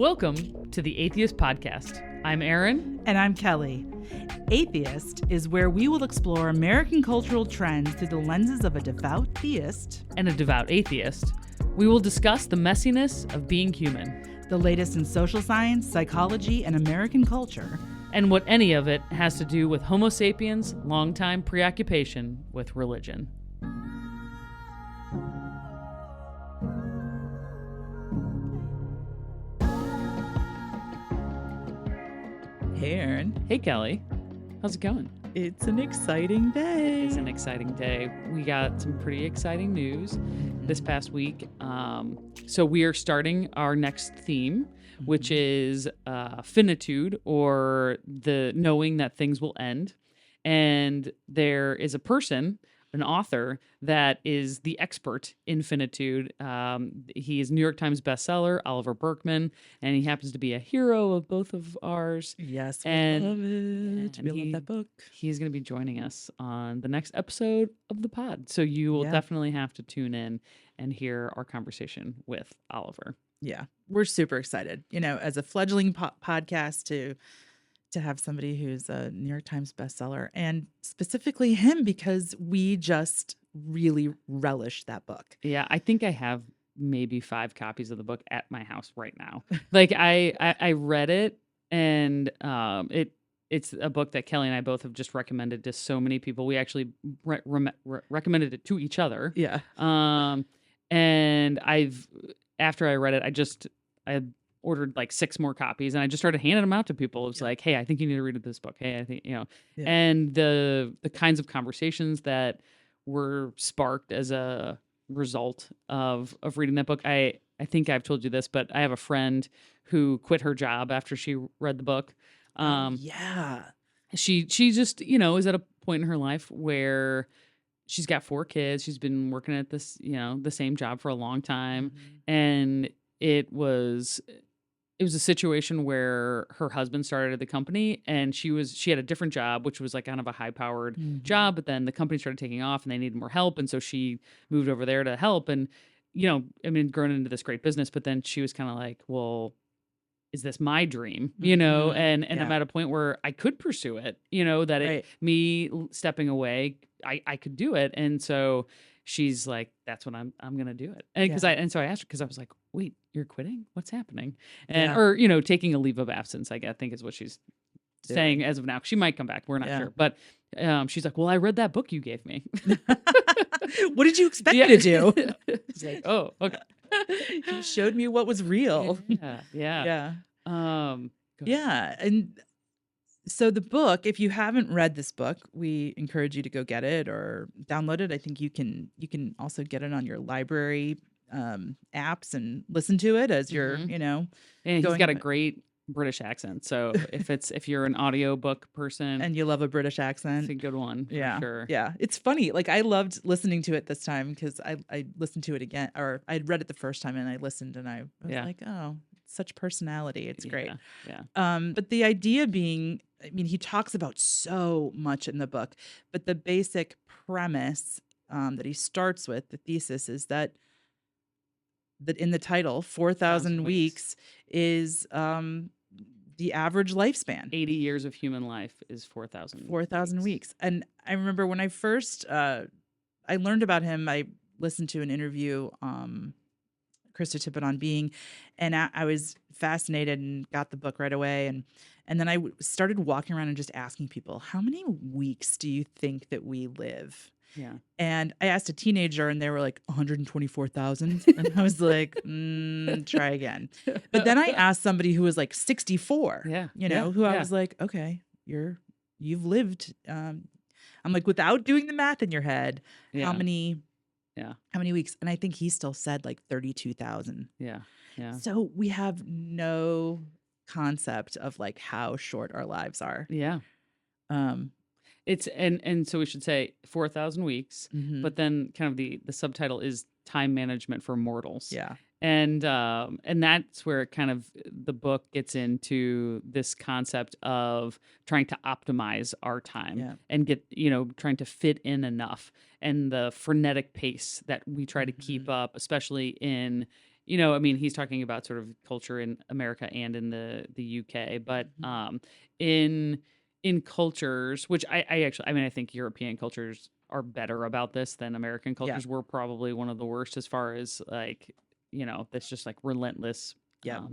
Welcome to the Atheist Podcast. I'm Erin. And I'm Kelley. Atheist is where we will explore American cultural trends through the lenses of a devout theist And a devout atheist. We will discuss the messiness of being human. the latest in social science, psychology, and American culture. And what any of it has to do with Homo sapiens' longtime preoccupation with religion. Hey, Erin. Hey, Kelley. How's it going? It's an exciting day. It's an exciting day. We got some pretty exciting news this past week. So we are starting our next theme, which is finitude, or the knowing that things will end. And there is a person, an author, that is the expert in finitude. He is New York Times bestseller, Oliver Burkeman, and he happens to be a hero of both of ours. Yes, we And- love it. and We love that book. He's going to be joining us on the next episode of the pod. So you will Yeah. definitely have to tune in and hear our conversation with Oliver. Yeah, we're super excited. You know, as a fledgling podcast to have somebody who's a New York Times bestseller, and specifically him because we just really relish that book. Yeah, I think I have maybe 5 copies of the book at my house right now. Like I read it, and it's a book that Kelley and I both have just recommended to so many people. We actually recommended it to each other. Yeah. And after I read it, I ordered like 6 more copies, and I just started handing them out to people. It was like, hey, I think you need to read this book. Hey, I think, Yeah. and the kinds of conversations that were sparked as a result of reading that book. I think I've told you this, but I have a friend who quit her job after she read the book. Yeah. She just, is at a point in her life where she's got 4 kids. She's been working at this, the same job for a long time. And it was a situation where her husband started the company, and she had a different job, which was like kind of a high powered job. But then the company started taking off and they needed more help. And so she moved over there to help, and, grown into this great business. But then she was kind of like, well, is this my dream? And I'm at a point where I could pursue it, that me stepping away, I could do it. And so she's like, that's what I'm going to do it. And so I asked her, cause I was like, wait, you're quitting? What's happening? And, or, taking a leave of absence, I think is what she's saying as of now. She might come back. We're not sure. But she's like, well, I read that book you gave me. What did you expect me to do? It's like, oh, okay. You showed me what was real. Yeah. Yeah. And so the book, if you haven't read this book, we encourage you to go get it or download it. I think you can also get it on your library apps and listen to it as you're, And he's got a great British accent. So if you're an audiobook person and you love a British accent, it's a good one. Yeah. For sure. Yeah. It's funny. Like, I loved listening to it this time because I listened to it again, or I'd read it the first time and I listened and I was like, oh, such personality. It's great. Yeah. But the idea being, he talks about so much in the book, but the basic premise that he starts with, the thesis, is that in the title, 4,000 weeks is the average lifespan. 80 years of human life is 4,000. 4,000 weeks. And I remember when I first I learned about him, I listened to an interview, Krista Tippett on Being, and I was fascinated and got the book right away. And then I started walking around and just asking people, how many weeks do you think that we live? Yeah. And I asked a teenager and they were like 124,000. And I was like, try again. But then I asked somebody who was like 64, I was like, okay, you've lived. I'm like, without doing the math in your head, how many weeks? And I think he still said like 32,000. Yeah. So we have no concept of like how short our lives are. Yeah. It's and so we should say 4,000 weeks, but then kind of the subtitle is time management for mortals. Yeah. And that's where kind of the book gets into this concept of trying to optimize our time and get, trying to fit in enough, and the frenetic pace that we try to keep up, especially in, I mean, he's talking about sort of culture in America and in the UK, but in cultures, which I actually, I mean, I think European cultures are better about this than American Yeah. cultures. We're probably one of the worst as far as like, that's just like relentless Yeah.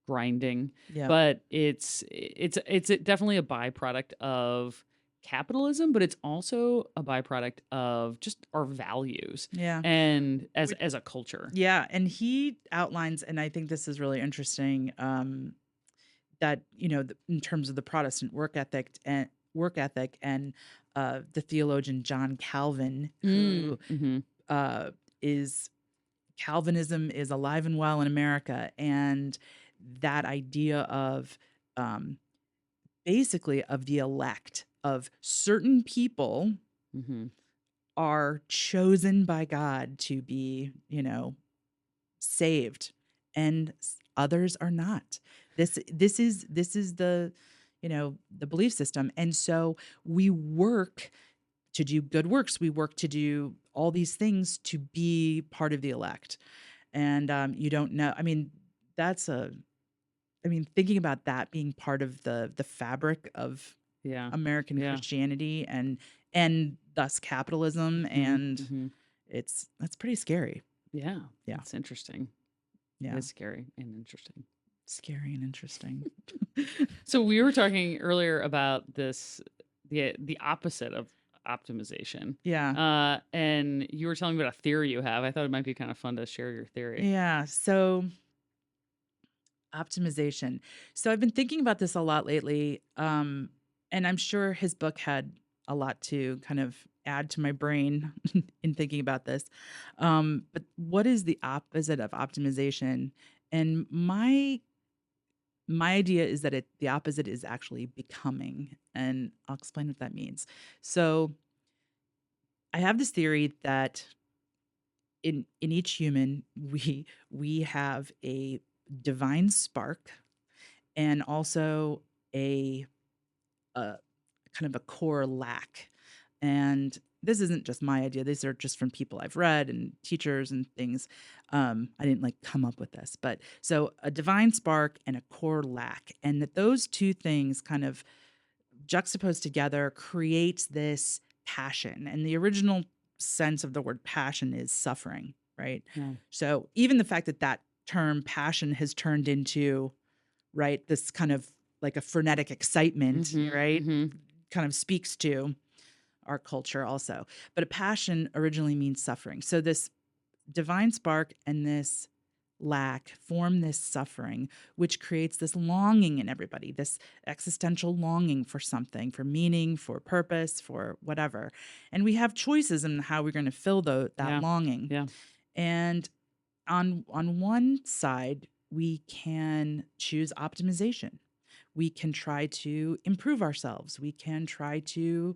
grinding. Yeah. But it's definitely a byproduct of capitalism, but it's also a byproduct of just our values. Yeah. And as a culture. Yeah, and he outlines, and I think this is really interesting, that in terms of the Protestant work ethic and the theologian John Calvin, who is Calvinism is alive and well in America, and that idea of basically of the elect, of certain people are chosen by God to be, saved, and others are not. This is the the belief system, and so we work to do good works. We work to do all these things to be part of the elect, and you don't know. I mean, that's a. I mean, thinking about that being part of the fabric of American Christianity and thus capitalism, and that's pretty scary. Yeah. It's interesting. Yeah. It's scary and interesting. Scary and interesting. So we were talking earlier about this, the opposite of optimization. Yeah. And you were telling me about a theory you have. I thought it might be kind of fun to share your theory. Yeah. So optimization. So I've been thinking about this a lot lately. And I'm sure his book had a lot to kind of add to my brain in thinking about this. But what is the opposite of optimization? And my idea is that the opposite is actually becoming, and I'll explain what that means. So I have this theory that in each human we have a divine spark, and also a kind of a core lack. And this isn't just my idea. These are just from people I've read and teachers and things. I didn't come up with this, but so a divine spark and a core lack, and that those two things kind of juxtaposed together creates this passion. And the original sense of the word passion is suffering, right? Yeah. So even the fact that term passion has turned into, right, this kind of like a frenetic excitement, right? Kind of speaks to our culture also. But a passion originally means suffering. So this divine spark and this lack form this suffering, which creates this longing in everybody, this existential longing for something, for meaning, for purpose, for whatever. And we have choices in how we're going to fill that longing. Yeah. And on one side, we can choose optimization. We can try to improve ourselves. We can try to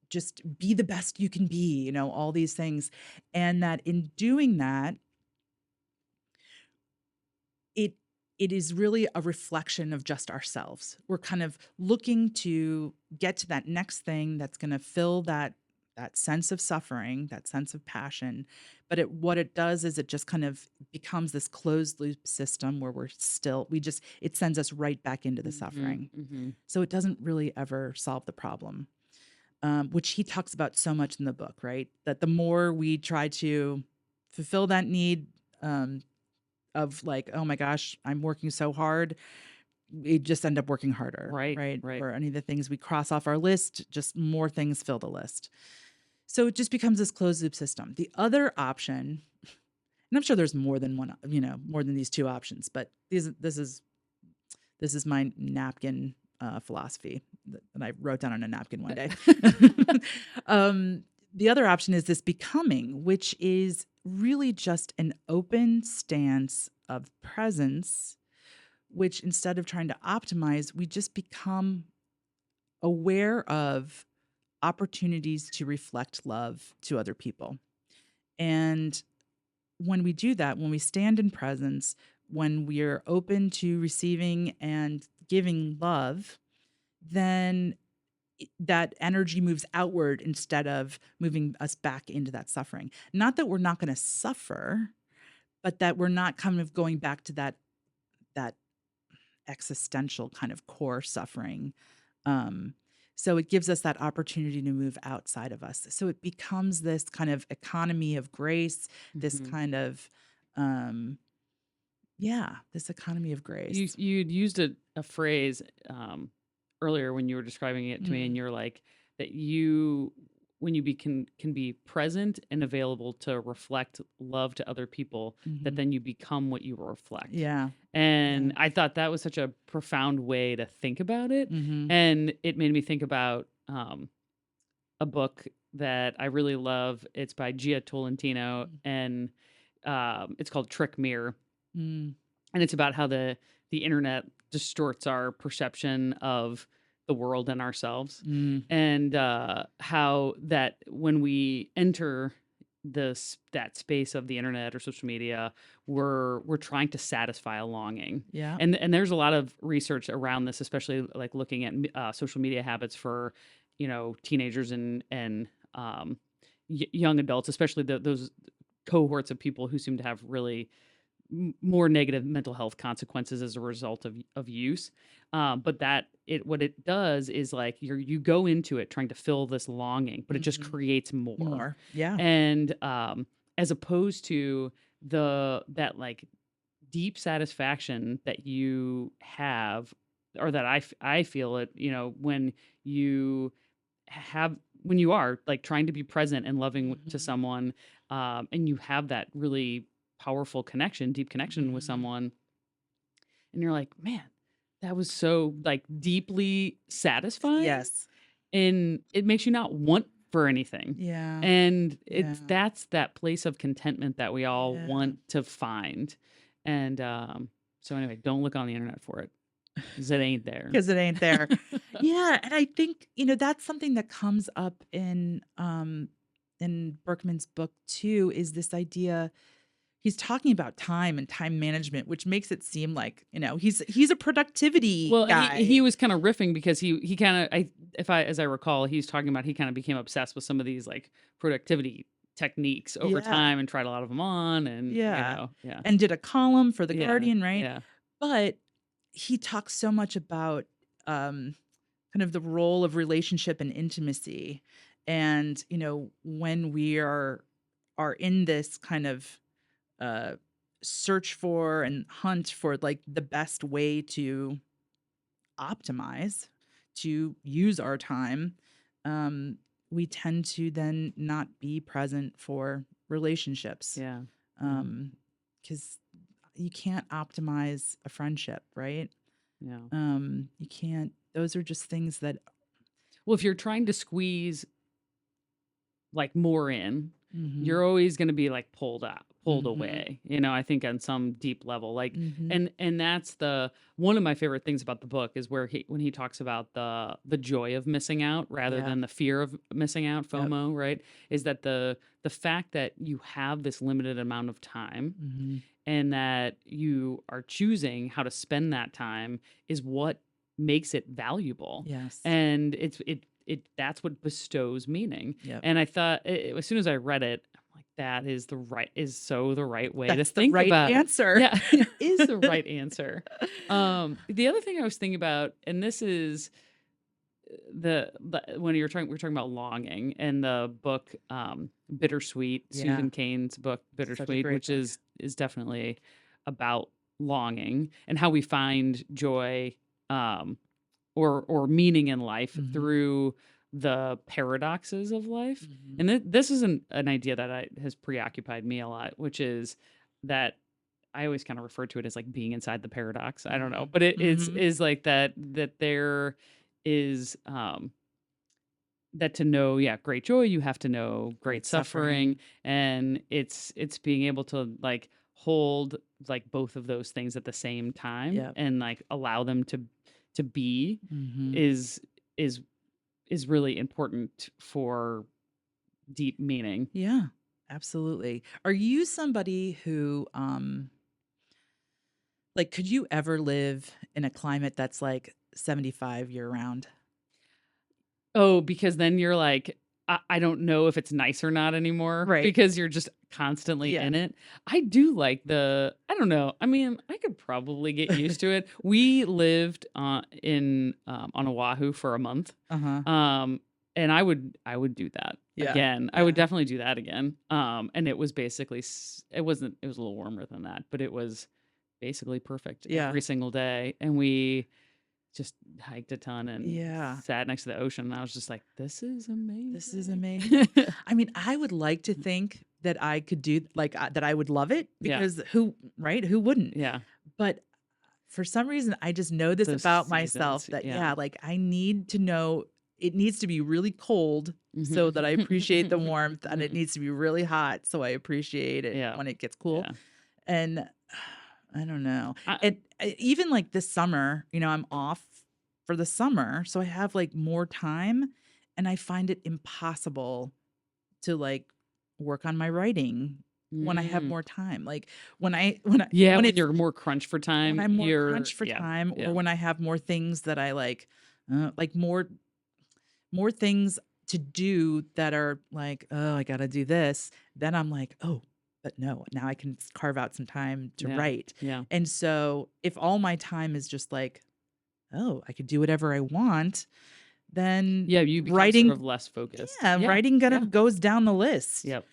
just be the best you can be, all these things. And that in doing that, it is really a reflection of just ourselves. We're kind of looking to get to that next thing that's going to fill that sense of suffering, that sense of passion. But what it does is it just kind of becomes this closed loop system where it sends us right back into the suffering. So it doesn't really ever solve the problem, which he talks about so much in the book, right? That the more we try to fulfill that need of oh my gosh, I'm working so hard, we just end up working harder, right? Or any of the things we cross off our list, just more things fill the list. So it just becomes this closed loop system. The other option, and I'm sure there's more than one, more than these two options, but this is my napkin philosophy that I wrote down on a napkin one day. The other option is this becoming, which is really just an open stance of presence, which instead of trying to optimize, we just become aware of opportunities to reflect love to other people. And when we do that, when we stand in presence, when we are open to receiving and giving love, then that energy moves outward instead of moving us back into that suffering. Not that we're not going to suffer, but that we're not kind of going back to that existential kind of core suffering. So it gives us that opportunity to move outside of us. So it becomes this kind of economy of grace, this kind of, this economy of grace. You'd used a phrase earlier when you were describing it to me, and you're like that when you can be present and available to reflect love to other people, that then you become what you reflect. Yeah. And I thought that was such a profound way to think about it. And it made me think about a book that I really love. It's by Gia Tolentino, and it's called Trick Mirror. And it's about how the internet distorts our perception of the world and ourselves, and how that when we enter that space of the internet or social media, we're trying to satisfy a longing. Yeah. And there's a lot of research around this, especially like looking at social media habits for teenagers and young adults, especially those cohorts of people who seem to have really more negative mental health consequences as a result of use. But what it does is like you go into it trying to fill this longing, but it just creates more. Yeah. And as opposed to that like deep satisfaction that you have, or that I feel it, when you are like trying to be present and loving to someone, and you have that really powerful connection, deep connection with someone, and you're like, man, that was so like deeply satisfying. Yes. And it makes you not want for anything. Yeah. And that's that place of contentment that we all want to find. And so anyway, don't look on the internet for it, because it ain't there. Because it ain't there. Yeah. And I think, that's something that comes up in Burkeman's book too, is this idea. He's talking about time and time management, which makes it seem like, he's a productivity guy. He was kind of riffing because he kind of, as I recall, he's talking about he kind of became obsessed with some of these like productivity techniques over time and tried a lot of them on, and and did a column for the Guardian, right? Yeah. But he talks so much about kind of the role of relationship and intimacy, and when we are in this kind of search for and hunt for like the best way to optimize, to use our time, we tend to then not be present for relationships. Yeah. Because you can't optimize a friendship, right? Yeah. You can't. Those are just things that. Well, if you're trying to squeeze like more in, you're always going to be like pulled away, I think on some deep level, like, and that's one of my favorite things about the book is when he talks about the joy of missing out rather than the fear of missing out, FOMO, right? Is that the fact that you have this limited amount of time and that you are choosing how to spend that time is what makes it valuable. Yes. And that's what bestows meaning. Yep. And I thought as soon as I read it, I'm like, that is the right way to think right about answer. Yeah, it is the right answer. The other thing I was thinking about, and this is when we're talking about longing, and the book Bittersweet, Susan Cain's book Bittersweet, which book. is definitely about longing and how we find joy or meaning in life through the paradoxes of life. And this is an idea that has preoccupied me a lot, which is that I always kind of refer to it as like being inside the paradox. I don't know, but it is like that there is that to know great joy, you have to know great suffering, and it's being able to like hold like both of those things at the same time and like allow them to be is really important for deep meaning. Yeah, absolutely. Are you somebody who like, could you ever live in a climate that's like 75 year round? Oh, because then you're like, I don't know if it's nice or not anymore. Right. Because you're just constantly in it. I do like I don't know. I mean, I could probably get used to it. We lived on Oahu for a month. And I would do that again. I would definitely do that again. And it was basically, it was a little warmer than that, but it was basically perfect every single day. And we just hiked a ton and sat next to the ocean. And I was just like, this is amazing. This is amazing. I mean, I would like to think that I could do that I would love it because who wouldn't? Yeah. But for some reason, I just know this about myself that, like I need to know it needs to be really cold so that I appreciate the warmth, and it needs to be really hot so I appreciate it when it gets cool. And I don't know. Even like this summer, I'm off for the summer, so I have like more time, and I find it impossible to like work on my writing when I have more time. Like when you're more crunch for time. When I'm more crunch for time, or when I have more things that I like more things to do that are like, oh, I got to do this. Then I'm like, oh, but no, now I can carve out some time to write. Yeah. And so if all my time is just like, oh, I could do whatever I want, then you become writing sort of less focused. Writing goes down the list. Yep.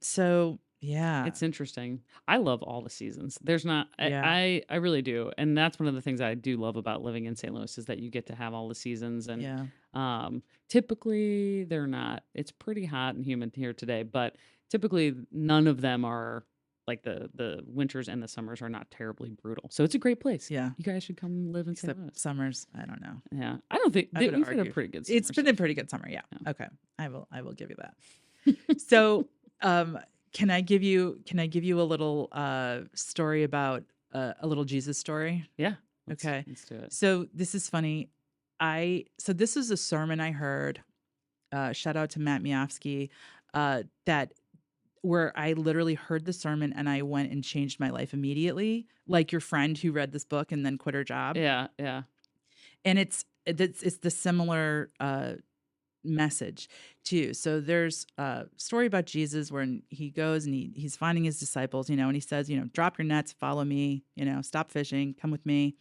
So yeah, it's interesting. I love all the seasons. There's not, I really do. And that's one of the things I do love about living in St. Louis is that you get to have all the seasons. And typically they're not, it's pretty hot and humid here today, but typically none of them are like the winters and the summers are not terribly brutal. So it's a great place. Yeah. You guys should come live in St. Louis. Summers, I don't know. Yeah. I don't think we've had a pretty good summer. It's been a pretty good summer. Yeah. Okay. I will give you that. So, can I give you a little story about a little Jesus story? Yeah. Okay. Let's do it. So this is funny. So this is a sermon I heard. Shout out to Matt Miofsky. Where I literally heard the sermon and I went and changed my life immediately, like your friend who read this book and then quit her job. Yeah, yeah. And it's the similar message too. So there's a story about Jesus where he goes and he's finding his disciples, and he says, drop your nets, follow me, stop fishing, come with me.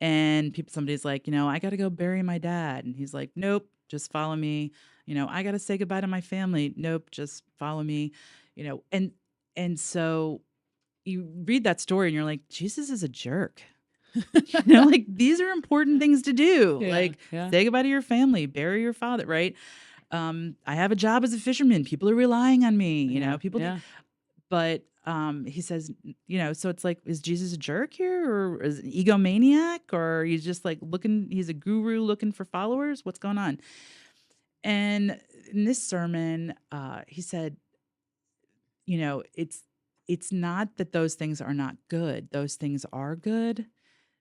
And somebody's like, I got to go bury my dad. And he's like, nope, just follow me. I got to say goodbye to my family. Nope, just follow me. And so you read that story and you're like, Jesus is a jerk. Like these are important things to do. Say goodbye to your family, bury your father, right? I have a job as a fisherman. People are relying on me, but he says, so it's like, is Jesus a jerk here, or is an egomaniac, or he's just like he's a guru looking for followers? What's going on? And in this sermon, he said, it's not that those things are not good. Those things are good,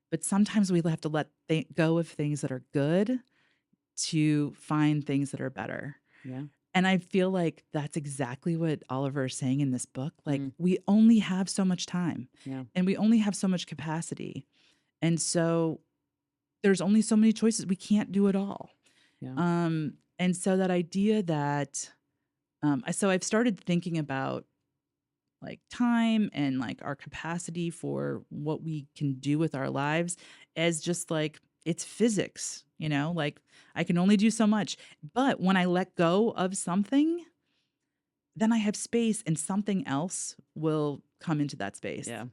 but sometimes we have to let go of things that are good to find things that are better. Yeah. And I feel like that's exactly what Oliver is saying in this book. Like we only have so much time, and we only have so much capacity. And so there's only so many choices. We can't do it all. Yeah. And so that idea that, so I've started thinking about like time and like our capacity for what we can do with our lives as just like, it's physics, like I can only do so much. But when I let go of something, then I have space and something else will come into that space. Yeah.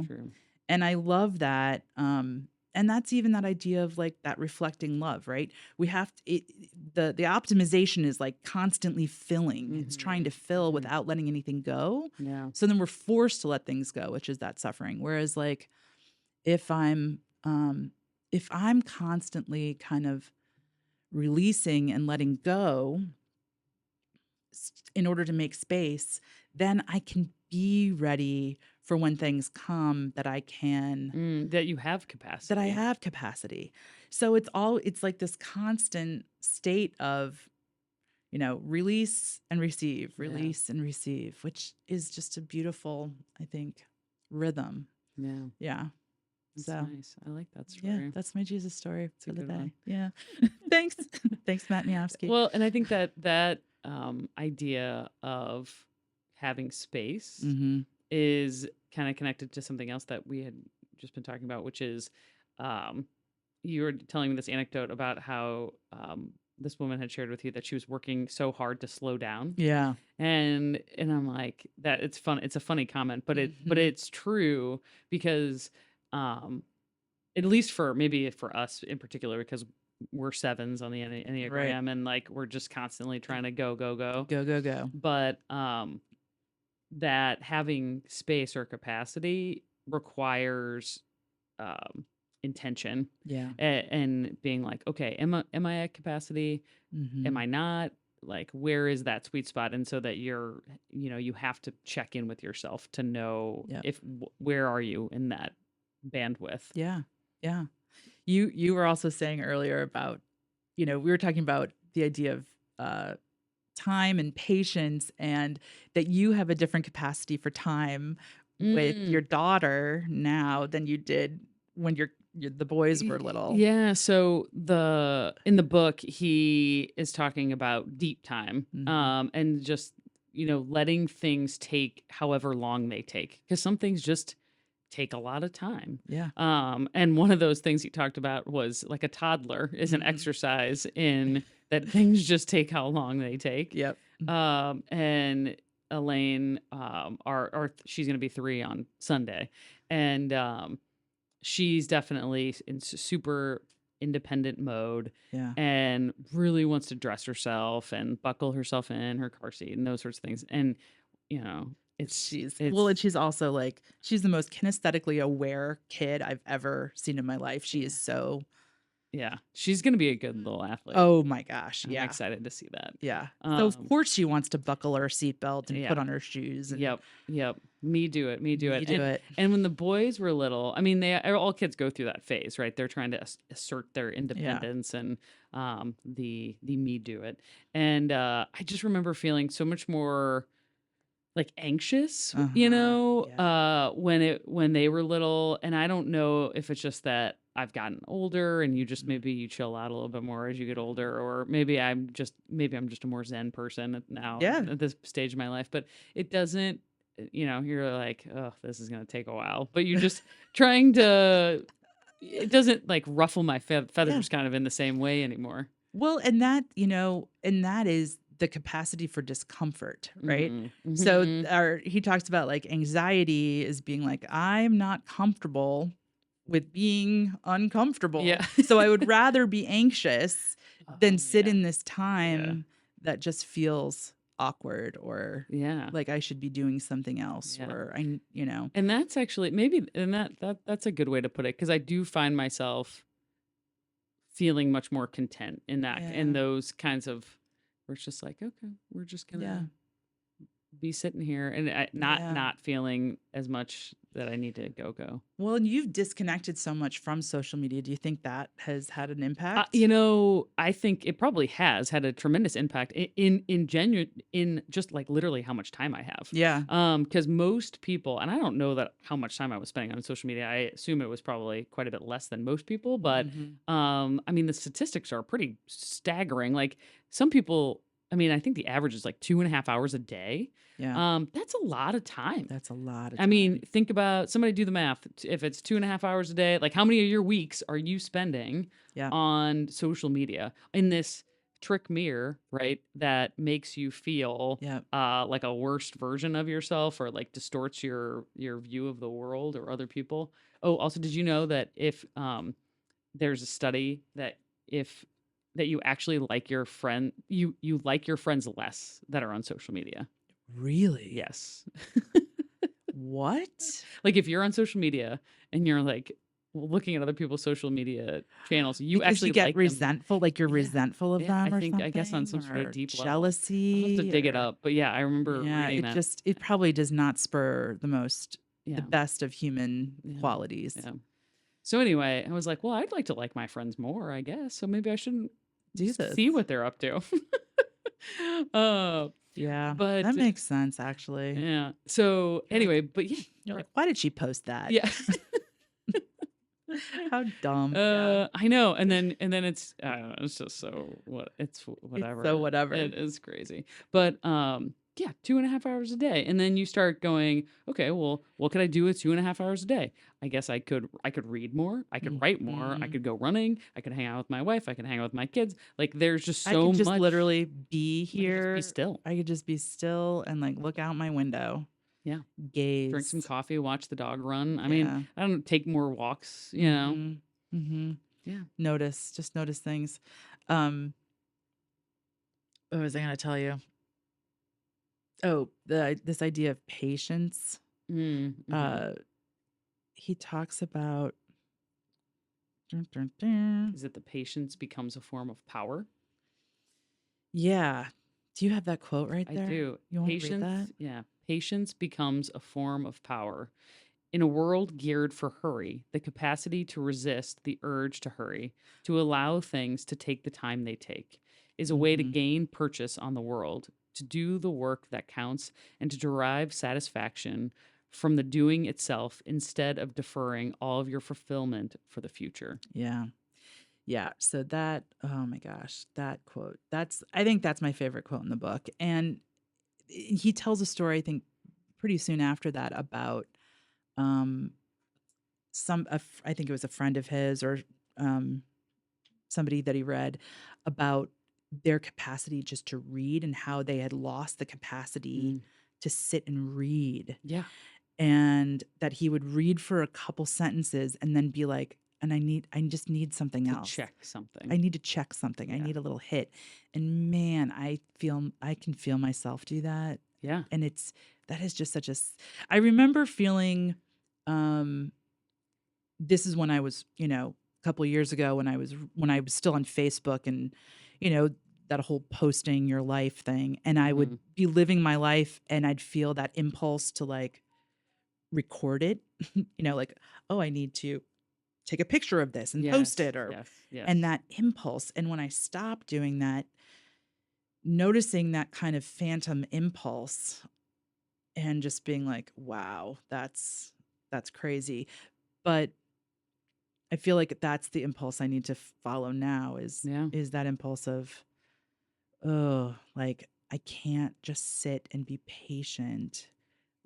True. And I love that. And that's even that idea of like that reflecting love, right? We have to, the optimization is like constantly filling. It's trying to fill without letting anything go. Yeah. So then we're forced to let things go, which is that suffering. Whereas like if I'm constantly kind of releasing and letting go in order to make space, then I can be ready for when things come that I can that you have capacity. That I have capacity. So it's like this constant state of, release and receive, and receive, which is just a beautiful, I think, rhythm. Yeah. Yeah. That's So nice. I like that story. yeah, that's my Jesus story It's a for the good day. one. Yeah. Thanks. Thanks, Matt Miofsky. Well, and I think that idea of having space Mm-hmm. is kind of connected to something else that we had just been talking about, which is you were telling me this anecdote about how this woman had shared with you that she was working so hard to slow down. Yeah. And I'm like, that it's fun. It's a funny comment, but Mm-hmm. it's true because at least maybe for us in particular, because we're sevens on the Enneagram, Right. and like we're just constantly trying to go. Go. But that having space or capacity requires intention. Yeah. And being like, okay, am I at capacity? Mm-hmm. Am I not? Like, where is that sweet spot? And so that you have to check in with yourself to know where are you in that bandwidth. Yeah. Yeah. You were also saying earlier about, we were talking about the idea of time and patience, and that you have a different capacity for time with your daughter now than you did when the boys were little. Yeah. So in the book, he is talking about deep time, and just, letting things take however long they take, because some things just take a lot of time. Yeah. And one of those things he talked about was like a toddler is an exercise in that things just take how long they take. Yep. And Elaine, she's going to be 3 on Sunday, and she's definitely in super independent mode. Yeah. And really wants to dress herself and buckle herself in her car seat and those sorts of things. And and she's also like, she's the most kinesthetically aware kid I've ever seen in my life. She is so. Yeah, she's going to be a good little athlete. Oh my gosh. I'm excited to see that. Yeah. So of course she wants to buckle her seatbelt and put on her shoes. And Yep. Me do it. And when the boys were little, I mean, all kids go through that phase, right? They're trying to assert their independence and the me do it. And I just remember feeling so much more like anxious, when they were little. And I don't know if it's just that I've gotten older and you just maybe you chill out a little bit more as you get older, or maybe I'm just a more zen person now at this stage of my life. But it doesn't, you're like, oh, this is going to take a while, but you're just trying to, it doesn't like ruffle my feathers kind of in the same way anymore. Well, and that is the capacity for discomfort, right? Mm-hmm. So he talks about like anxiety as being like, I'm not comfortable with being uncomfortable. Yeah. So I would rather be anxious than sit in this time that just feels awkward, or like I should be doing something else, or And that's actually that's a good way to put it, because I do find myself feeling much more content in that, in those kinds of, where it's just like, okay, we're just gonna be sitting here and not feeling as much that I need to go. Well, and you've disconnected so much from social media. Do you think that has had an impact? I think it probably has had a tremendous impact in just like literally how much time I have. Yeah. Because most people, and I don't know how much time I was spending on social media. I assume it was probably quite a bit less than most people, but I mean, the statistics are pretty staggering. Like some people, I mean, I think the average is like 2.5 hours a day. Yeah. That's a lot of time. That's a lot of time. I mean, think about, somebody do the math. If it's 2.5 hours a day, like how many of your weeks are you spending on social media in this trick mirror, right? That makes you feel like a worst version of yourself, or like distorts your view of the world or other people. Oh, also, did you know that if there's a study that you actually like your friend, you like your friends less that are on social media? Really? Yes. What? Like if you're on social media and you're like looking at other people's social media channels, you because actually you get like resentful, them. Like you're resentful of them, I or something. I guess on some sort of deep jealousy. Level. I'll have to dig it up, but I remember reading that. It probably does not spur the best of human qualities. Yeah. So anyway, I was like, well, I'd like to like my friends more, I guess. So maybe I shouldn't see what they're up to. Yeah, but that makes sense, actually. Yeah. So anyway, but you're like, why did she post that? Yeah. How dumb. I know. And then it's I don't know, it's just so whatever. It's so whatever. It is crazy. But yeah, 2.5 hours a day. And then you start going, okay, well, what could I do with 2.5 hours a day? I guess I could read more, I could write more, I could go running, I could hang out with my wife, I could hang out with my kids. Like there's just so I could just much. literally be here. Be still. I could just be still and like look out my window. Yeah. Gaze. Drink some coffee, watch the dog run. I mean, I don't take more walks, you know. Yeah. Just notice things. What was I going to tell you? Oh, this idea of patience. He talks about. Is it the patience becomes a form of power? Yeah. Do you have that quote right there? I do. You want to read that? Yeah. Patience becomes a form of power. In a world geared for hurry, the capacity to resist the urge to hurry, to allow things to take the time they take, is a way to gain purchase on the world, to do the work that counts, and to derive satisfaction from the doing itself instead of deferring all of your fulfillment for the future. Yeah. Yeah. So that, oh my gosh, that quote, I think that's my favorite quote in the book. And he tells a story, I think, pretty soon after that about I think it was a friend of his or somebody that he read about their capacity just to read and how they had lost the capacity to sit and read. Yeah. And that he would read for a couple sentences and then be like, and I just need something else. Check something. I need to check something. Yeah. I need a little hit. And man, I can feel myself do that. Yeah. And that is just I remember feeling, this is when I was, a couple of years ago when I was still on Facebook and, that whole posting your life thing. And I would be living my life and I'd feel that impulse to like record it, like, oh, I need to take a picture of this and post it and that impulse. And when I stopped doing that, noticing that kind of phantom impulse and just being like, wow, that's crazy. But I feel like that's the impulse I need to follow now is that impulse of, oh, like I can't just sit and be patient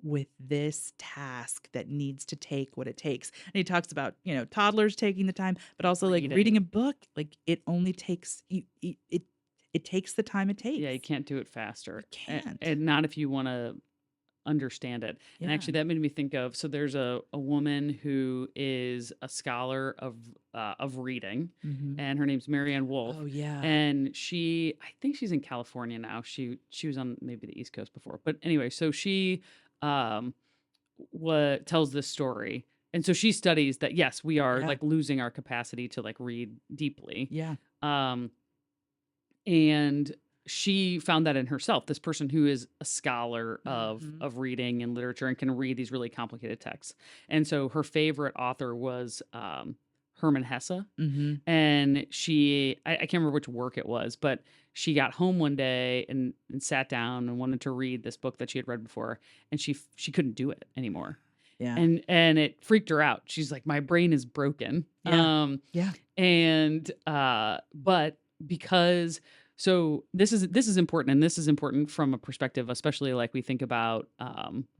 with this task that needs to take what it takes. And he talks about, toddlers taking the time, but also like reading a book, like it only takes, it takes the time it takes. Yeah, you can't do it faster. You can't. And not if you want to understand it. Yeah. And actually that made me think of, so there's a woman who is a scholar of reading, and her name's Marianne Wolf. Oh yeah. And I think she's in California now. She was on maybe the East Coast before. But anyway, so she tells this story. And so she studies that, yes, we are like losing our capacity to like read deeply. Yeah. And she found that in herself, this person who is a scholar of reading and literature and can read these really complicated texts. And so her favorite author was Hermann Hesse. And I can't remember which work it was, but she got home one day and sat down and wanted to read this book that she had read before, and she couldn't do it anymore. Yeah. And it freaked her out. She's like, my brain is broken. Yeah. And but because so this is important, and this is important from a perspective, especially like we think about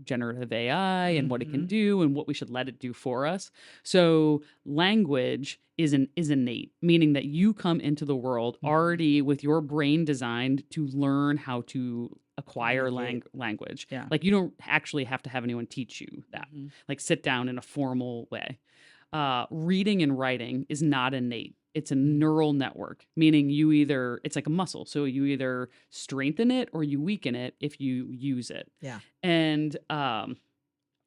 generative AI and what it can do and what we should let it do for us. So language is innate, meaning that you come into the world already with your brain designed to learn how to acquire language. Yeah. Like you don't actually have to have anyone teach you that. Like sit down in a formal way. Reading and writing is not innate. It's a neural network, meaning it's like a muscle. So you either strengthen it or you weaken it if you use it. Yeah. And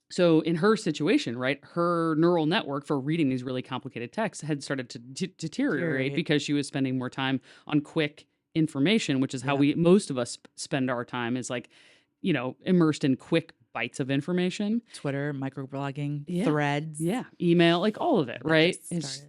so in her situation, right, her neural network for reading these really complicated texts had started to deteriorate because she was spending more time on quick information, which is how most of us spend our time, is like, immersed in quick bites of information. Twitter, microblogging, threads. Yeah. Email, like all of it, right?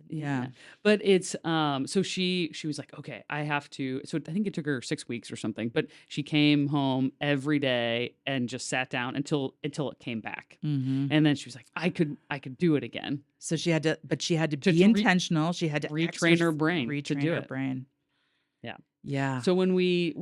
Yeah. But it's so she was like, okay, I have to. So I think it took her 6 weeks or something, but she came home every day and just sat down until it came back. Mm-hmm. And then she was like, I could do it again. So she had to be intentional. She had to retrain her brain to do it. Yeah. Yeah. So when we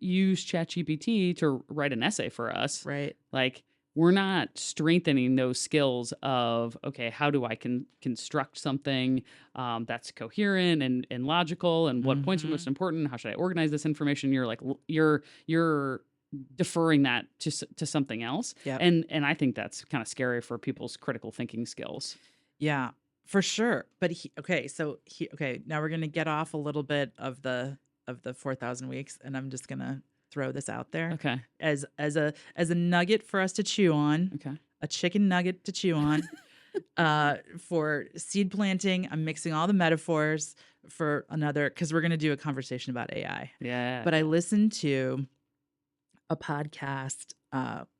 use ChatGPT to write an essay for us, right, like we're not strengthening those skills of, okay, how do I construct something that's coherent and logical, and what points are most important? How should I organize this information? You're like you're deferring that to something else, and I think that's kind of scary for people's critical thinking skills. Yeah. For sure. But now we're going to get off a little bit of the 4,000 weeks, and I'm just going to throw this out there. Okay. As a nugget for us to chew on. Okay. A chicken nugget to chew on. For seed planting, I'm mixing all the metaphors for another, because we're going to do a conversation about AI. Yeah. But I listened to a podcast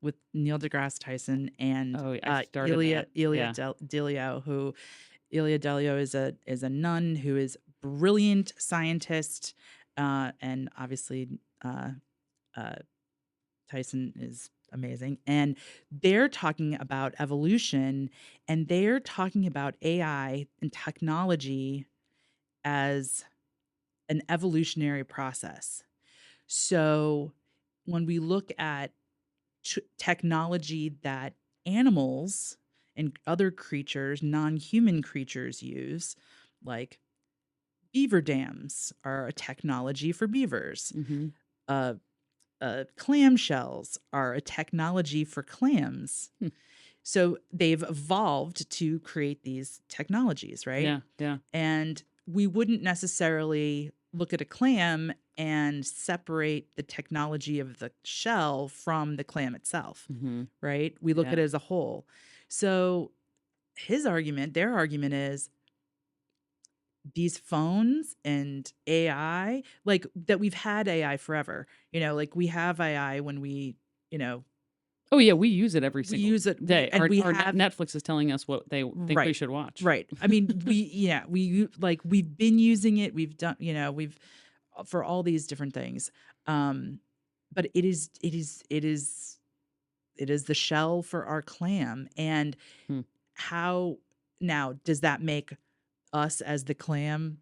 with Neil deGrasse Tyson and Ilia Delio, who Ilia Delio is a nun who is brilliant scientist, and obviously Tyson is amazing. And they're talking about evolution, and they're talking about AI and technology as an evolutionary process. So when we look at technology that animals and other creatures, non-human creatures, use, like beaver dams are a technology for beavers. Mm-hmm. Clamshells are a technology for clams. So they've evolved to create these technologies, right? Yeah. And we wouldn't necessarily look at a clam and separate the technology of the shell from the clam itself, right? We look at it as a whole. So their argument is, these phones and AI, like that, we've had AI forever, like we have AI when we, oh yeah, we use it every single day. And our Netflix is telling us what they think we should watch. Right. I mean, we've been using it. We've done, we've for all these different things. But it is the shell for our clam. And how now does that make us as the clam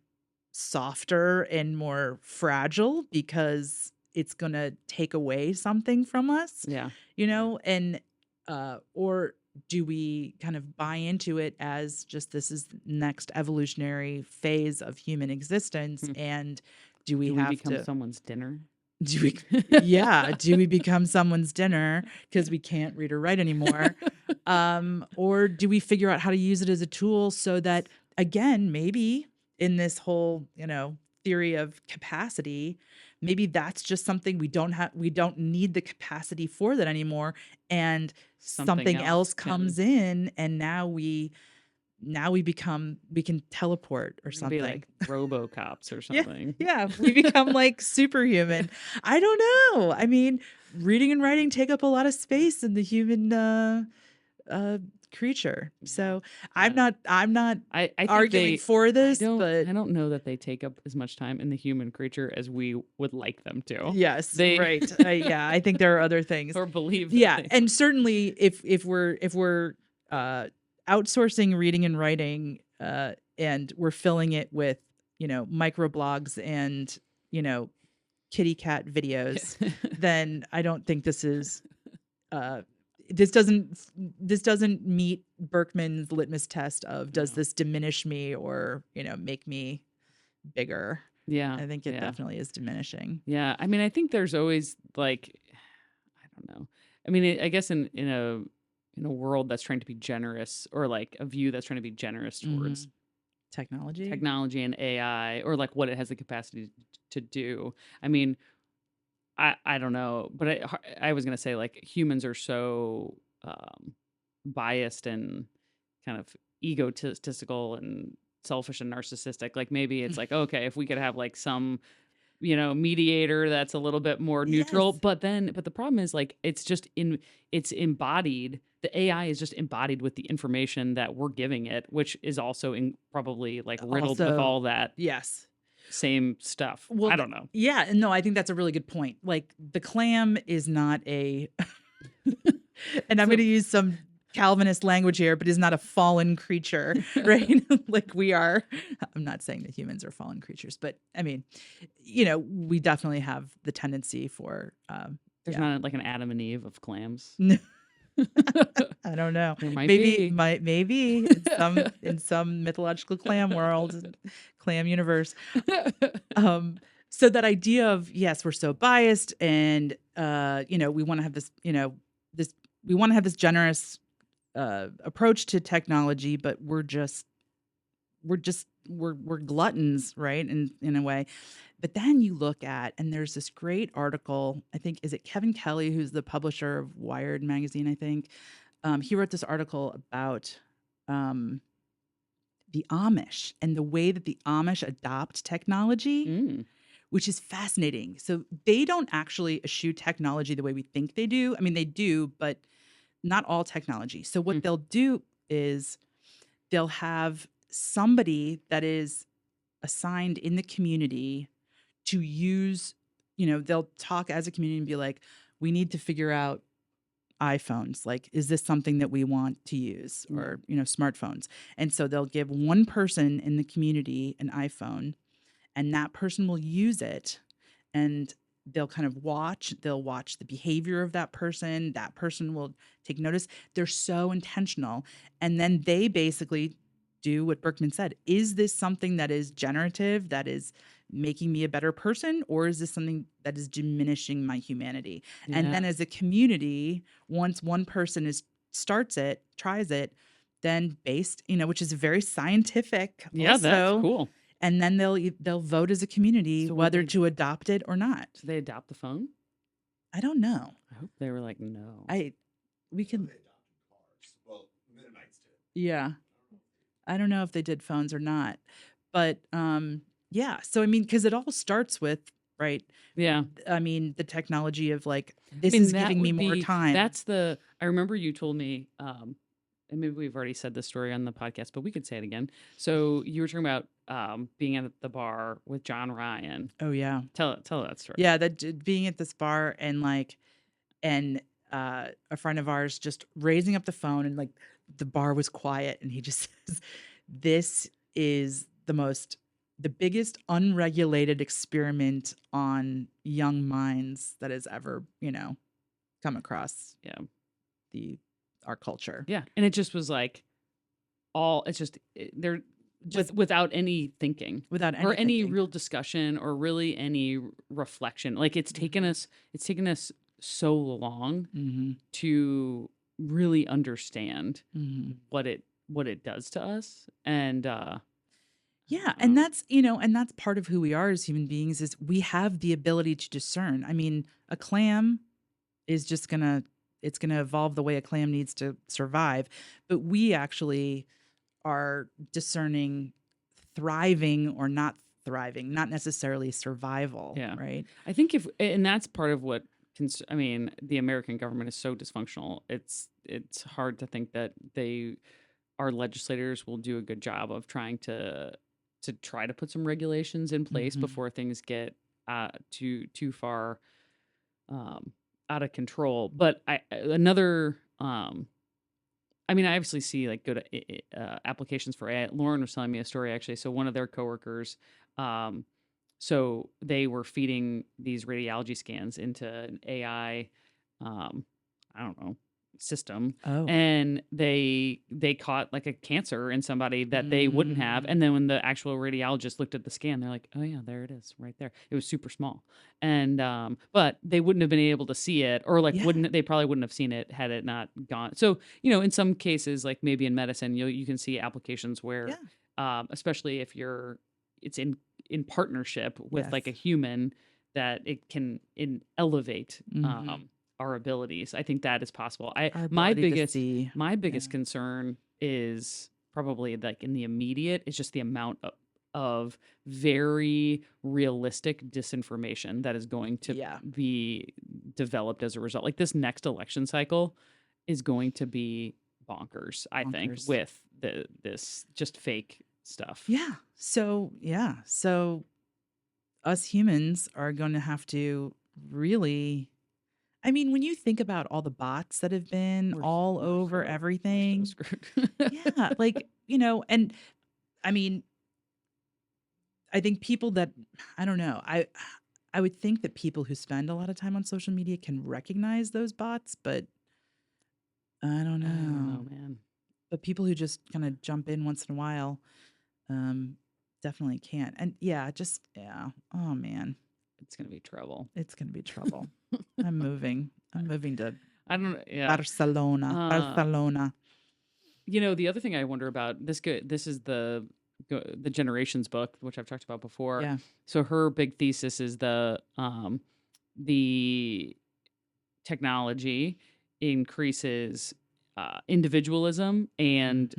softer and more fragile because it's going to take away something from us? Yeah. And or do we kind of buy into it as just this is the next evolutionary phase of human existence? And do we become someone's dinner? Do we become someone's dinner because we can't read or write anymore? Or do we figure out how to use it as a tool so that, again, maybe in this whole, theory of capacity, maybe that's just something we don't need the capacity for that anymore, and something else comes in, and now we can teleport or something. Be like RoboCops or something. Yeah, we become like superhuman. I don't know. I mean, reading and writing take up a lot of space in the human creature. So I'm not I arguing for this, but I don't know that they take up as much time in the human creature as we would like them to. Yes, right. I think there are other things. Or believe. And certainly if we're outsourcing reading and writing, and we're filling it with, microblogs and, kitty cat videos, then I don't think this is, this doesn't meet Burkeman's litmus test of, does this diminish me or, make me bigger? Yeah. I think it definitely is diminishing. Yeah. I mean, I think there's always like, I don't know. I mean, I guess in a world that's trying to be generous, or like a view that's trying to be generous towards technology and AI, or like what it has the capacity to do. I mean, I don't know, but I was going to say, like, humans are so biased and kind of egotistical and selfish and narcissistic. Like maybe it's like, okay, if we could have like some mediator that's a little bit more neutral. Yes. But the problem is like it's embodied. The AI is just embodied with the information that we're giving it, which is also probably like riddled with all that Yes. same stuff. Well, I don't know. Yeah, no, I think that's a really good point. Like the clam is not a and I'm going to use some Calvinist language here, but is not a fallen creature, right? Like we are. I'm not saying that humans are fallen creatures, but I mean, we definitely have the tendency for. There's not like an Adam and Eve of clams. No. I don't know. There might maybe in some mythological clam world, clam universe. So that idea of yes, we're so biased, and we want to have this, we want to have this generous approach to technology, but we're gluttons, right? In a way. But then you look at, and there's this great article, I think, is it Kevin Kelley, who's the publisher of Wired magazine, I think. He wrote this article about the Amish and the way that the Amish adopt technology, which is fascinating. So they don't actually eschew technology the way we think they do. I mean, they do, but not all technology. So what they'll do is they'll have somebody that is assigned in the community to use, they'll talk as a community and be like, we need to figure out iPhones. Like, is this something that we want to use, or, smartphones? And so they'll give one person in the community an iPhone, and that person will use it, and they'll kind of watch the behavior of that person. That person will take notice. They're so intentional. And then they basically do what Burkeman said. Is this something that is generative, that is making me a better person, or is this something that is diminishing my humanity? Yeah. And then as a community, once one person tries it, then based, which is very scientific. Yeah, also, that's cool. And then they'll vote as a community whether to adopt it or not. Do they adopt the phone? I don't know. I hope they were like, no. We can. They adopted cars. Well, Mennonites did. Yeah. I don't know if they did phones or not, but yeah. So I mean, because it all starts with, right? Yeah. I mean, the technology of like, this is giving me more time. I remember you told me, and maybe we've already said this story on the podcast, but we could say it again. So you were talking about being at the bar with John Ryan. Oh yeah. Tell that story. Yeah, that being at this bar and a friend of ours just raising up the phone, and like the bar was quiet, and he just says, "This is the biggest unregulated experiment on young minds that has ever, come across our culture." Yeah. And it just was like they're just without any thinking, or any real discussion, or really any reflection. Like it's taken us so long to really understand what it does to us. And yeah, and that's part of who we are as human beings, is we have the ability to discern. I mean, a clam is just gonna evolve the way a clam needs to survive, but we actually are discerning thriving or not thriving, not necessarily survival. Yeah. Right. I think and that's part of what the American government is so dysfunctional. It's hard to think that our legislators will do a good job of trying to try to put some regulations in place before things get too far out of control. But I obviously see like good applications for AI. Lauren was telling me a story actually. So one of their coworkers, so they were feeding these radiology scans into an AI, I don't know, system. Oh. And they caught like a cancer in somebody that they wouldn't have. And then when the actual radiologist looked at the scan, they're like, oh yeah, there it is right there. It was super small. And but they wouldn't have been able to see it, or like they probably wouldn't have seen it had it not gone. So, in some cases, like maybe in medicine, you can see applications where especially if it's in partnership with like a human, that it can elevate our abilities. I think that is possible. My biggest concern is probably like in the immediate is just the amount of very realistic disinformation that is going to be developed as a result. Like this next election cycle is going to be bonkers, I think, with this just fake stuff. Yeah. So us humans are going to have to really, I mean, when you think about all the bots that have been all over everything, yeah, like, and I mean, I think people that, I don't know, I would think that people who spend a lot of time on social media can recognize those bots, but I don't know, man. But people who just kind of jump in once in a while, definitely can't. And oh man, it's gonna be trouble. It's gonna be trouble. I'm moving to Barcelona. Barcelona. The other thing I wonder about, this is the Generations book, which I've talked about before. Yeah. So her big thesis is the technology increases individualism and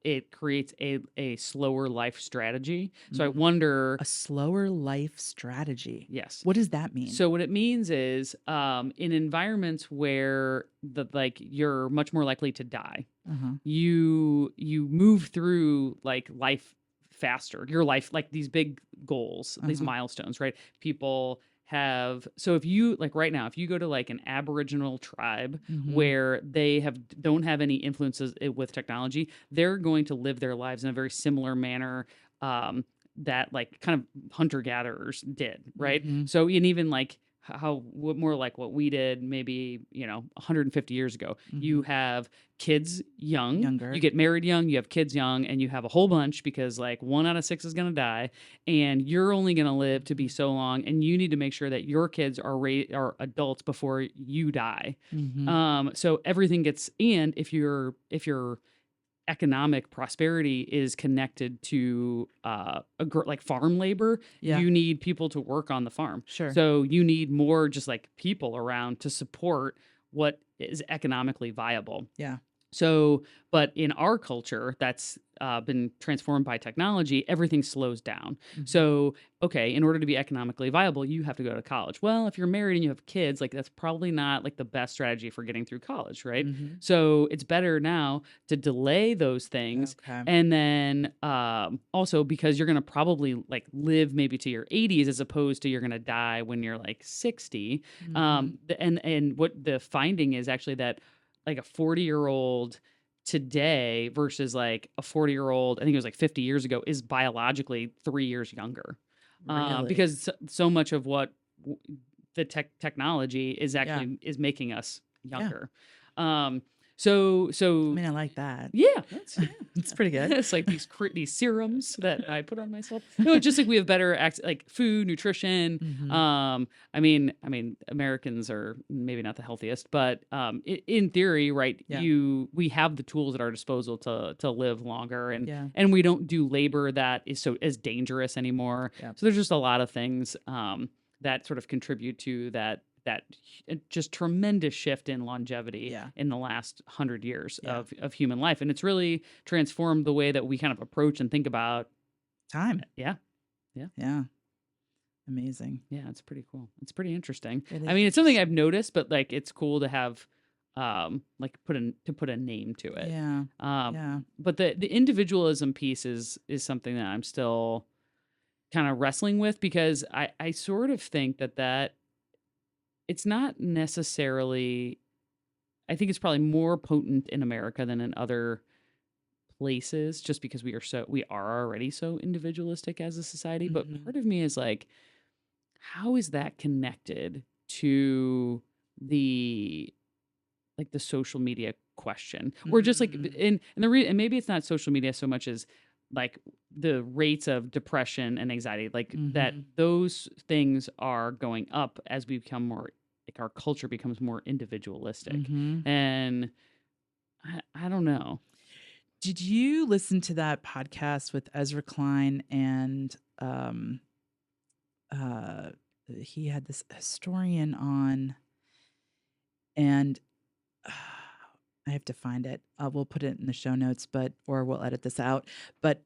it creates a slower life strategy. So I wonder, a slower life strategy. Yes. What does that mean? So what it means is in environments where you're much more likely to die, you move through like life faster. Your life, like these big goals, these milestones, right? People have, so if you like right now, if you go to like an Aboriginal tribe where they don't have any influences with technology, they're going to live their lives in a very similar manner that like kind of hunter gatherers did, right? So and even like more like what we did maybe 150 years ago. You have kids younger, you get married young, you have kids young, and you have a whole bunch because like 1 out of 6 is going to die, and you're only going to live to be so long, and you need to make sure that your kids are adults before you die. So everything gets, and if your economic prosperity is connected to like farm labor, you need people to work on the farm. Sure. So you need more just like people around to support what is economically viable. Yeah. So, but in our culture that's been transformed by technology, everything slows down. So, okay, in order to be economically viable, you have to go to college. Well, if you're married and you have kids, like that's probably not like the best strategy for getting through college, right? So it's better now to delay those things. Okay. And then also because you're going to probably like live maybe to your 80s as opposed to you're going to die when you're like 60. And what the finding is actually that like a 40-year-old today versus like a 40-year-old, I think it was like 50 years ago, is biologically 3 years younger. Really? Because so much of what the technology is actually is making us younger. So I mean, I like that. Yeah, it's pretty good. It's like these serums that I put on myself. No, just like we have better like food, nutrition. I mean, Americans are maybe not the healthiest, but in theory, right? Yeah. We have the tools at our disposal to live longer, and we don't do labor that is as dangerous anymore. Yeah. So there's just a lot of things that sort of contribute to that just tremendous shift in longevity in the last 100 years of human life. And it's really transformed the way that we kind of approach and think about time. Yeah. Amazing. Yeah, it's pretty cool. It's pretty interesting. It I mean, it's something I've noticed, but like it's cool to have like put a name to it. Yeah. But the individualism piece is something that I'm still kind of wrestling with, because I sort of think that it's not necessarily, I think it's probably more potent in America than in other places, just because we are already so individualistic as a society. But part of me is like, how is that connected to the social media question? Or just like, and maybe it's not social media so much as like the rates of depression and anxiety, like that those things are going up as we become more, like our culture becomes more individualistic. And I don't know. Did you listen to that podcast with Ezra Klein and he had this historian on, and I have to find it. We'll put it in the show notes, or we'll edit this out. But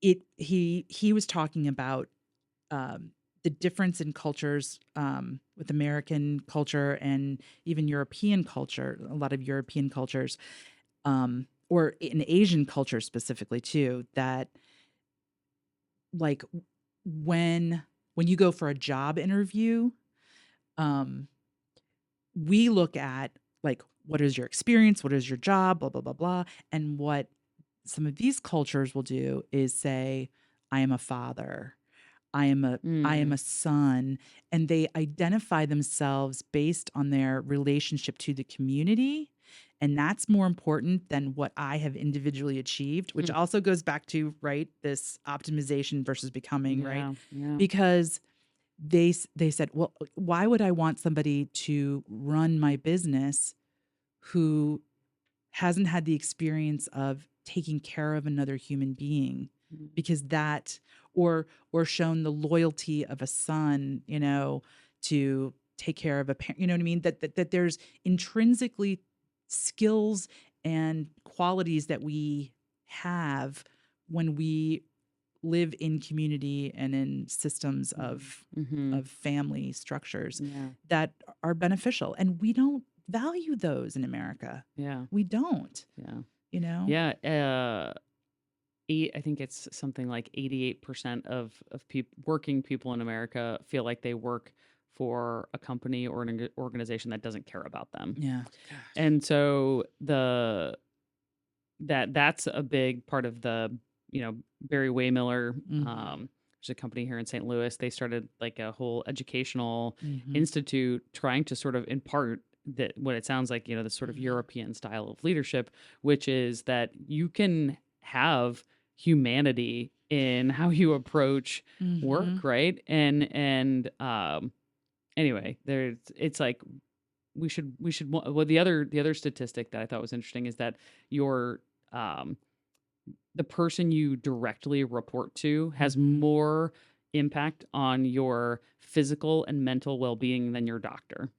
he was talking about the difference in cultures with American culture and even European culture, a lot of European cultures, or in Asian culture specifically too, that like when you go for a job interview, we look at like, what is your experience? What is your job? Blah, blah, blah, blah. And what some of these cultures will do is say, I am a father. I am a son, and they identify themselves based on their relationship to the community, and that's more important than what I have individually achieved, which also goes back to this optimization versus becoming, right? Yeah. Because they said, well, why would I want somebody to run my business who hasn't had the experience of taking care of another human being? Because that, or shown the loyalty of a son, to take care of a parent, you know what I mean? That there's intrinsically skills and qualities that we have when we live in community and in systems of family structures that are beneficial, and we don't value those in America. Yeah, we don't. Yeah. I think it's something like 88% of working people in America feel like they work for a company or an organization that doesn't care about them. Yeah. And so that's a big part of the, Barry Waymiller, there's a company here in St. Louis. They started like a whole educational institute trying to sort of impart that what it sounds like, this sort of European style of leadership, which is that you can have humanity in how you approach work, right? And anyway, it's like we should well, the other statistic that I thought was interesting is that your the person you directly report to has more impact on your physical and mental well-being than your doctor.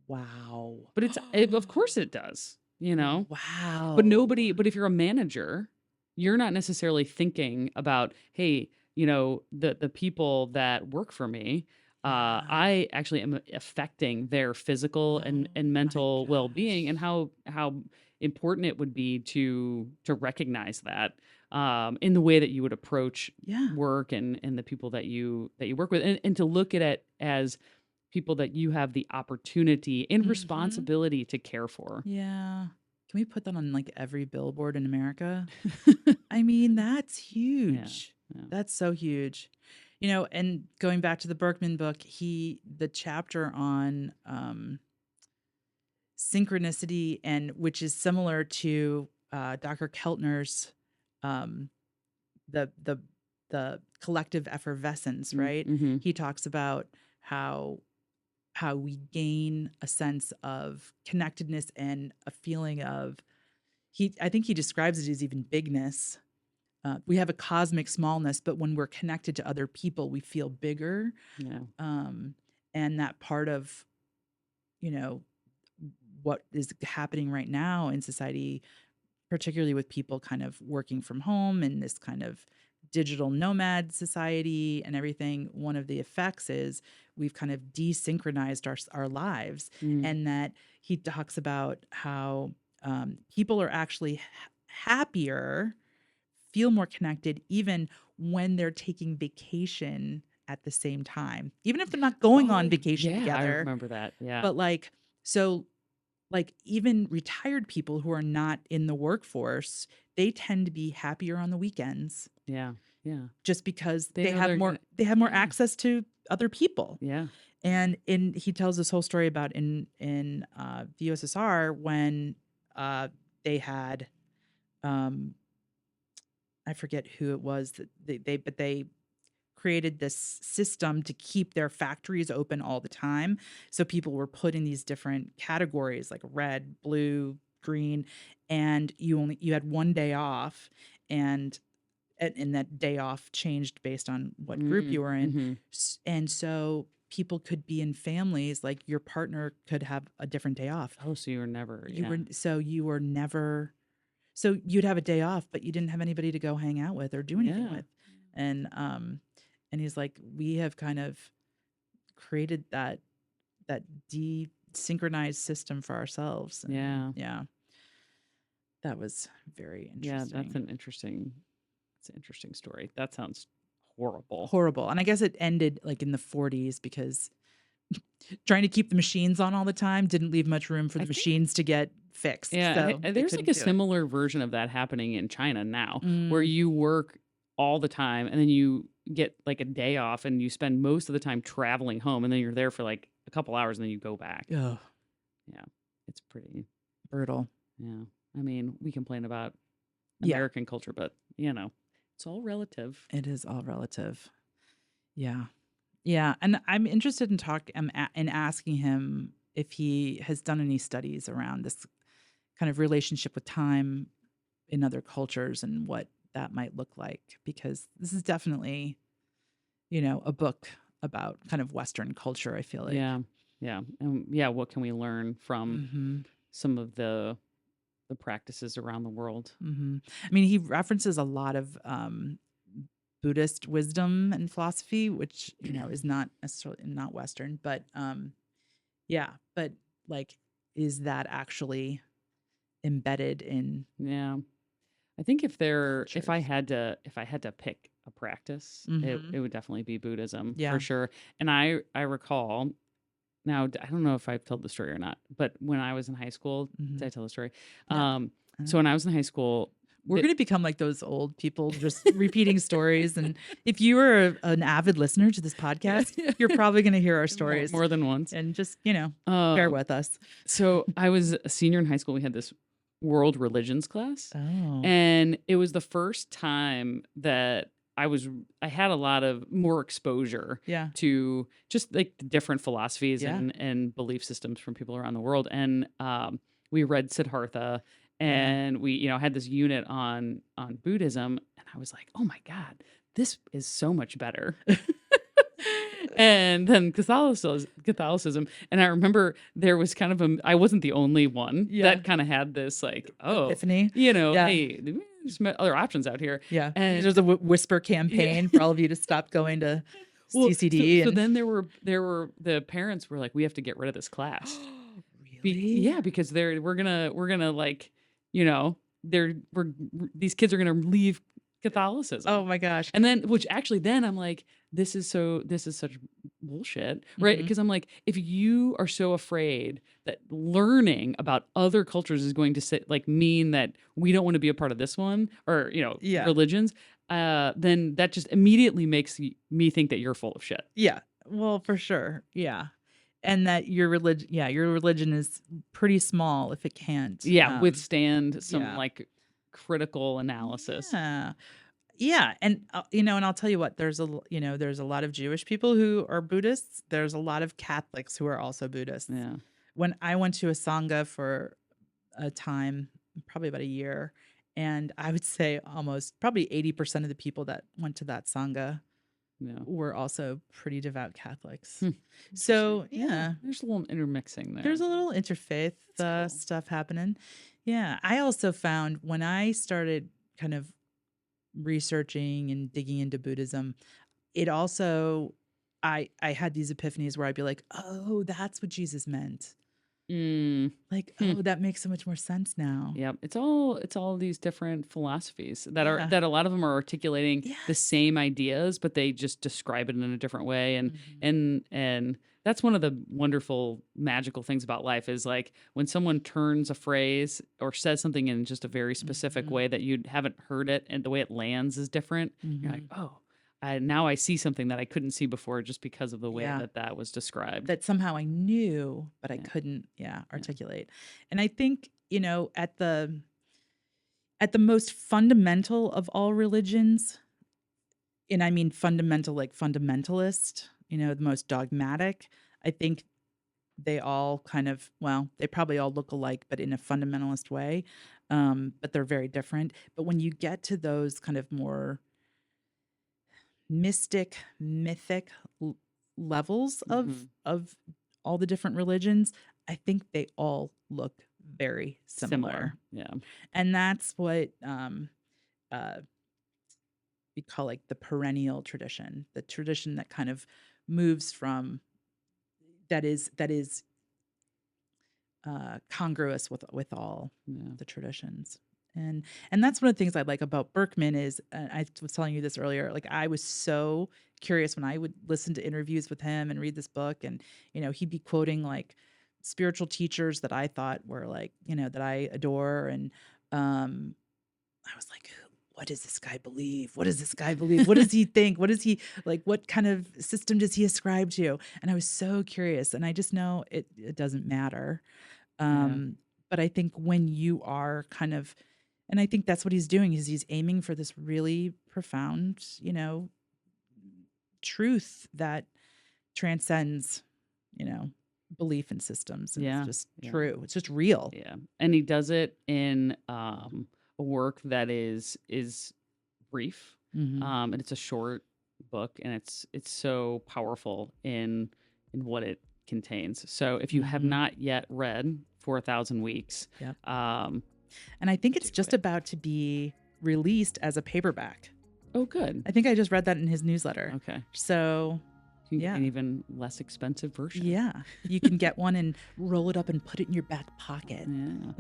Wow. But of course it does, Wow. But if you're a manager, you're not necessarily thinking about, hey, the people that work for me, I actually am affecting their physical and mental well-being, and how important it would be to recognize that in the way that you would approach work and the people that you work with, and to look at it as people that you have the opportunity and responsibility to care for. Yeah. Can we put that on like every billboard in America? I mean, that's huge. Yeah. That's so huge. And going back to the Burkeman book, the chapter on synchronicity, and which is similar to Dr. Keltner's the collective effervescence, right? He talks about how we gain a sense of connectedness and a feeling of, I think he describes it as even bigness. We have a cosmic smallness, but when we're connected to other people, we feel bigger. Yeah. And that part of, what is happening right now in society, particularly with people kind of working from home and this kind of digital nomad society and everything, one of the effects is we've kind of desynchronized our lives. And that he talks about how people are actually happier, feel more connected, even when they're taking vacation at the same time, even if they're not going on vacation together. I remember that. Yeah. But even retired people who are not in the workforce, they tend to be happier on the weekends. Yeah. Yeah. Just because they have more access to other people. Yeah. And he tells this whole story about in the USSR when they had I forget who it was that they created this system to keep their factories open all the time. So people were put in these different categories like red, blue, green, and you had one day off, and that day off changed based on what group you were in. And so people could be in families, like your partner could have a different day off. Oh, so you were never So you'd have a day off, but you didn't have anybody to go hang out with or do anything with. And he's like, we have kind of created that desynchronized system for ourselves. And yeah. That was very interesting. Yeah, that's an interesting story. That sounds horrible. Horrible. And I guess it ended like in the 40s because trying to keep the machines on all the time didn't leave much room for the machines to get fixed. Yeah, So there's like a similar version of that happening in China now, where you work all the time and then you get like a day off and you spend most of the time traveling home, and then you're there for like a couple hours and then you go back. Oh. Yeah, it's pretty brutal. Yeah. I mean, we complain about American culture, but it's all relative. It is all relative. Yeah. Yeah. And I'm interested in in asking him if he has done any studies around this kind of relationship with time in other cultures and what that might look like, because this is definitely, a book about kind of Western culture, I feel like. Yeah. Yeah. What can we learn from some of the practices around the world? I mean, he references a lot of Buddhist wisdom and philosophy, which is not necessarily not Western, but but like, is that actually embedded in? Yeah, I think if I had to pick a practice, it would definitely be Buddhism for sure. And I recall. Now, I don't know if I've told the story or not, but when I was in high school, did I tell the story? Yeah. So when I was in high school, we're going to become like those old people just repeating stories. And if you are an avid listener to this podcast, you're probably going to hear our stories more than once. And just, bear with us. So I was a senior in high school. We had this world religions class. Oh. And it was the first time that I had a lot of more exposure to just like the different philosophies and belief systems from people around the world. And we read Siddhartha, and we, had this unit on Buddhism, and I was like, oh my God, this is so much better. And then Catholicism. And I remember there was kind of I wasn't the only one that kind of had this like, epiphany, hey, there's other options out here. Yeah. And there's a whisper campaign for all of you to stop going to CCD. So then there were the parents were like, we have to get rid of this class. Really? Because we're gonna like, these kids are gonna leave Catholicism. Oh my gosh. And then then I'm like, this is such bullshit, right? Because I'm like, if you are so afraid that learning about other cultures is going to mean that we don't want to be a part of this one, or religions, then that just immediately makes me think that you're full of shit. Yeah, well, for sure. Yeah. And that your religion is pretty small if it can't withstand some like critical analysis. Yeah. And and I'll tell you what, there's a lot of Jewish people who are Buddhists. There's a lot of Catholics who are also Buddhists. Yeah. When I went to a Sangha for a time, probably about a year, and I would say probably 80% of the people that went to that Sangha were also pretty devout Catholics. So there's a little intermixing there. There's a little interfaith stuff happening. Yeah. I also found when I started kind of researching and digging into Buddhism, it also, I had these epiphanies where I'd be like, oh, that's what Jesus meant. Like, oh, that makes so much more sense now. Yeah, it's all these different philosophies that a lot of them are articulating the same ideas, but they just describe it in a different way. And that's one of the wonderful, magical things about life is like when someone turns a phrase or says something in just a very specific way that you haven't heard it, and the way it lands is different. You're like, oh. Now I see something that I couldn't see before just because of the way that was described. That somehow I knew, but I couldn't, articulate. And I think, at the most fundamental of all religions, and I mean fundamental, like fundamentalist, the most dogmatic, I think they all kind of, they probably all look alike, but in a fundamentalist way. But they're very different. But when you get to those kind of more mythic levels of all the different religions, I think they all look very similar. Yeah. And that's what we call like the perennial tradition, the tradition that kind of moves from that is congruous with all the traditions. And that's one of the things I like about Burkeman is, I was telling you this earlier, like I was so curious when I would listen to interviews with him and read this book, and he'd be quoting like spiritual teachers that I thought were like, that I adore, and I was like, what does this guy believe? What does this guy believe? What does he think? What is he like? What kind of system does he ascribe to? And I was so curious, and I just know it doesn't matter. But I think when you are kind of, and I think that's what he's doing, is he's aiming for this really profound, truth that transcends, belief in systems. And it's just true. It's just real. Yeah. And he does it in a work that is brief. And it's a short book, and it's so powerful in what it contains. So if you have not yet read 4,000 Weeks, and I think it's just about to be released as a paperback. Oh, good. I think I just read that in his newsletter. Okay. So, you can get an even less expensive version. Yeah. You can get one and roll it up and put it in your back pocket. Yeah.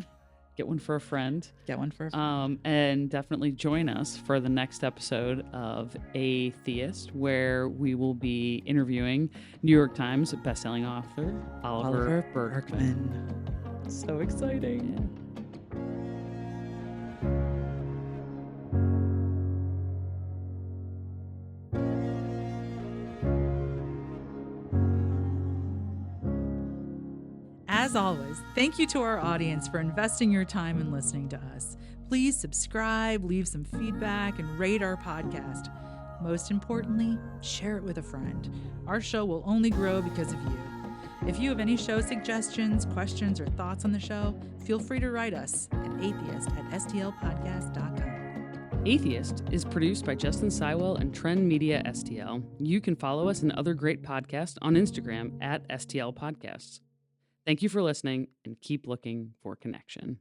Get one for a friend. And definitely join us for the next episode of A Theist, where we will be interviewing New York Times bestselling author Oliver Burkeman. So exciting. Yeah. As always, thank you to our audience for investing your time and listening to us. Please subscribe, leave some feedback, and rate our podcast. Most importantly, share it with a friend. Our show will only grow because of you. If you have any show suggestions, questions, or thoughts on the show, feel free to write us at atheist@stlpodcast.com. Atheist is produced by Justin Seiwell and Trend Media STL. You can follow us and other great podcasts on Instagram at STL Podcasts. Thank you for listening, and keep looking for connection.